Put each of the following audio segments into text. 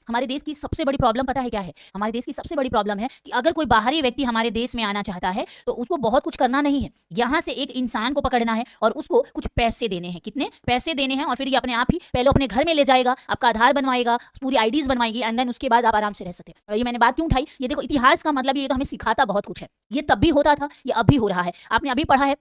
हमारे देश की सबसे बड़ी प्रॉब्लम पता है क्या है? हमारे देश की सबसे बड़ी प्रॉब्लम है कि अगर कोई बाहरी व्यक्ति हमारे देश में आना चाहता है तो उसको बहुत कुछ करना नहीं है। यहाँ से एक इंसान को पकड़ना है और उसको कुछ पैसे देने हैं। कितने पैसे देने हैं? और फिर ये अपने आप ही पहले अपने घर में ले जाएगा, आपका आधार बनवाएगा, पूरी आईडीज बनवाएगी एंड देन उसके बाद आप आराम से रह सकते हैं। ये मैंने बात क्यों उठाई? ये देखो, इतिहास का मतलब ये तो हमें सिखाता बहुत कुछ है। ये तब भी होता था, ये अब भी हो रहा है। आपने अभी पढ़ा है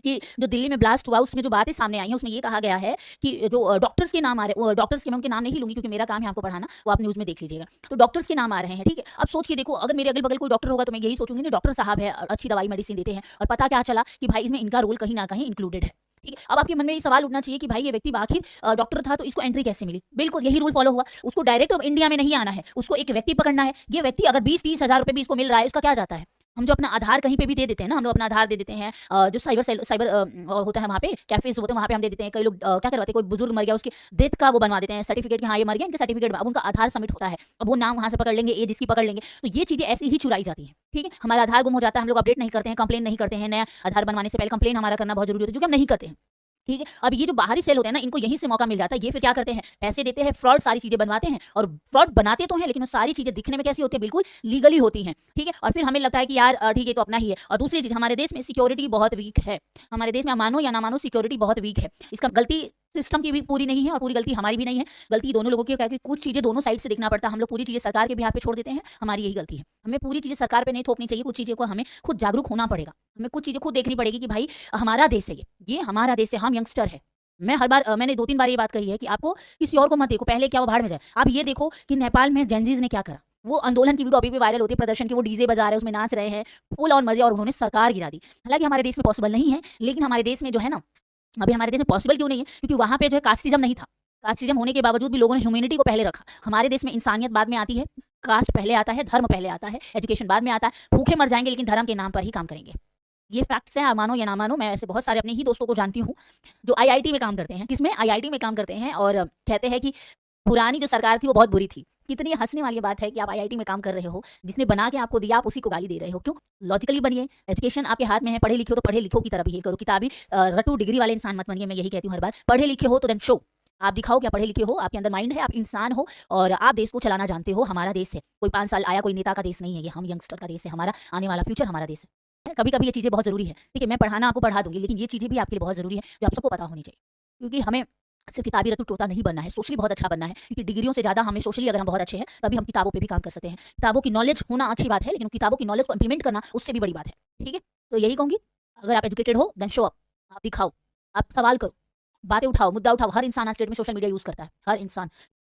कि जो दिल्ली में ब्लास्ट हुआ उसमें जो बातें सामने आई हैं उसमें ये कहा गया है कि जो डॉक्टर्स के नाम आ रहे हैं, डॉक्टर्स के मैं उनके नाम नहीं लूंगी क्योंकि मेरा काम है आपको पढ़ाना, वो आप न्यूज़ में देख लीजिएगा। तो डॉक्टर्स के नाम आ रहे हैं, ठीक है। अब सोच के देखो, अगर मेरे अगल बगल कोई डॉक्टर होगा तो मैं यही सोचूंगी ना, डॉक्टर साहब है, अच्छी दवाई मेडिसिन देते हैं, और पता क्या चला कि भाई इसमें इनका रोल कहीं ना कहीं इंक्लूडेड है। ठीक है, अब आपके मन में ये सवाल उठना चाहिए कि भाई ये व्यक्ति आखिर डॉक्टर था तो इसको एंट्री कैसे मिली? बिल्कुल यही रूल फॉलो हुआ। उसको डायरेक्ट अब इंडिया में नहीं आना है, उसको एक व्यक्ति पकड़ना है। ये व्यक्ति अगर 20-30 हजार रुपए भी इसको मिल रहा है, उसका क्या जाता है? हम जो अपना आधार कहीं पे भी दे देते हैं ना, हम लोग अपना आधार दे देते हैं, जो साइबर होता है वहाँ पे, कैफेज होते हैं वहाँ पे हम दे देते हैं। कई लोग क्या करवाते हैं, कोई बुजुर्ग मर गया उसके डेथ का वो बनवा देते हैं सर्टिफिकेट कि हाँ ये मर गया, इनके सर्टिफिकेट, अब उनका आधार सबमिट होता है, अब वो नाम वहाँ से पकड़ लेंगे, एज इसकी पकड़ लेंगे, तो ये चीजें ऐसी ही चुराई जाती है। ठीक है, हमारा आधार गुम हो जाता है, हम लोग अपडेट नहीं करते हैं, कंप्लेन नहीं करते हैं, नया आधार बनवाने से पहले कंप्लेन हमारा करना बहुत जरूरी होता है, जो कि हम नहीं करते हैं। ठीक है, अब ये जो बाहरी सेल होते हैं ना, इनको यहीं से मौका मिल जाता है। ये फिर क्या करते हैं, पैसे देते हैं, फ्रॉड सारी चीजें बनवाते हैं, और फ्रॉड बनाते तो हैं लेकिन वो सारी चीजें दिखने में कैसी होती है, बिल्कुल लीगली होती हैं। ठीक है, और फिर हमें लगता है कि यार ठीक है तो अपना ही है। और दूसरी चीज, हमारे देश में सिक्योरिटी बहुत वीक है। हमारे देश में मानो या ना मानो सिक्योरिटी बहुत वीक है। इसका गलती सिस्टम की भी पूरी नहीं है और पूरी गलती हमारी भी नहीं है, गलती दोनों लोगों की है, क्योंकि कुछ चीजें दोनों साइड से देखना पड़ता है। हम लोग पूरी चीजें सरकार के बिहाफ पे छोड़ देते हैं, हमारी यही गलती है। हमें पूरी चीजें सरकार पे नहीं थोपनी चाहिए, कुछ चीजें को हमें खुद जागरूक होना पड़ेगा। हमें कुछ चीजें खुद देखनी पड़ेगी कि भाई हमारा देश है, ये हमारा देश है, हम यंगस्टर है। मैं हर बार मैंने 2-3 बार ये बात कही है कि आपको किसी और को मत देखो, पहले क्या वो भाड़ में जाए। आप ये देखो कि नेपाल में जेनजीज ने क्या करा। वो आंदोलन की वीडियो अभी भी वायरल होती है, प्रदर्शन की, वो डीजे बजा रहे हैं, उसमें नाच रहे हैं, फुल ऑन मजे, और उन्होंने सरकार गिरा दी। हालांकि हमारे देश में पॉसिबल नहीं है, लेकिन हमारे देश में जो है ना, अभी हमारे देश में पॉसिबल क्यों नहीं है? क्योंकि वहां पे जो है कास्टिज्म नहीं था। कास्टिज्म होने के बावजूद भी लोगों ने ह्यूमैनिटी को पहले रखा। हमारे देश में इंसानियत बाद में आती है, कास्ट पहले आता है, धर्म पहले आता है, एजुकेशन बाद में आता है। भूखे मर जाएंगे लेकिन धर्म के नाम पर ही काम करेंगे। ये फैक्ट्स हैं, आप मानो या ना मानो। मैं ऐसे बहुत सारे अपने ही दोस्तों को जानती हूँ जो आईआईटी में काम करते हैं। किसमें? आईआईटी में काम करते हैं, और कहते हैं कि पुरानी जो सरकार थी वो बहुत बुरी थी। कितनी हंसने वाली बात है कि आप आईआईटी में काम कर रहे हो, जिसने बना के आपको दिया आप उसी को गाली दे रहे हो। क्यों? लॉजिकली बनिए, एजुकेशन आपके हाथ में है, पढ़े लिखे हो तो पढ़े लिखो की तरह बिहेव करो। किताबी रटू डिग्री वाले इंसान मत बनिए, मैं यही कहती हूँ हर बार। पढ़े लिखे हो तो देन शो, आप दिखाओ क्या पढ़े लिखे हो, आपके अंदर माइंड है, आप इंसान हो और आप देश को चलाना जानते हो। हमारा देश है, कोई 5 साल आया कोई नेता का देश नहीं है ये, हम यंगस्टर का देश है। हमारा आने वाला फ्यूचर हमारा देश है। कभी कभी ये चीज़ें बहुत जरूरी है, ठीक है, मैं पढ़ाना आपको पढ़ा दूंगी, लेकिन ये चीज़ें भी आपके लिए बहुत जरूरी है जो आप सबको पता होनी चाहिए। क्योंकि हमें सिर्फ किताबी रटू तोता नहीं बनना है, सोशली बहुत अच्छा बनना है। क्योंकि डिग्रियों से ज़्यादा हमें सोशली अगर हम बहुत अच्छे हैं तभी हम किताबों पे भी काम कर सकते हैं। किताबों की नॉलेज होना अच्छी बात है, लेकिन किताबों की नॉलेज को इंप्लीमेंट करना उससे भी बड़ी बात है। ठीक है, तो यही कहूँगी, अगर आप एजुकेटेड हो देन शो अप, आप दिखाओ, आप सवाल करो, बातें उठाओ, मुद्दा उठाओ। हर इंसान आज डेट में सोशल मीडिया यूज़ करता है, हर इंसान।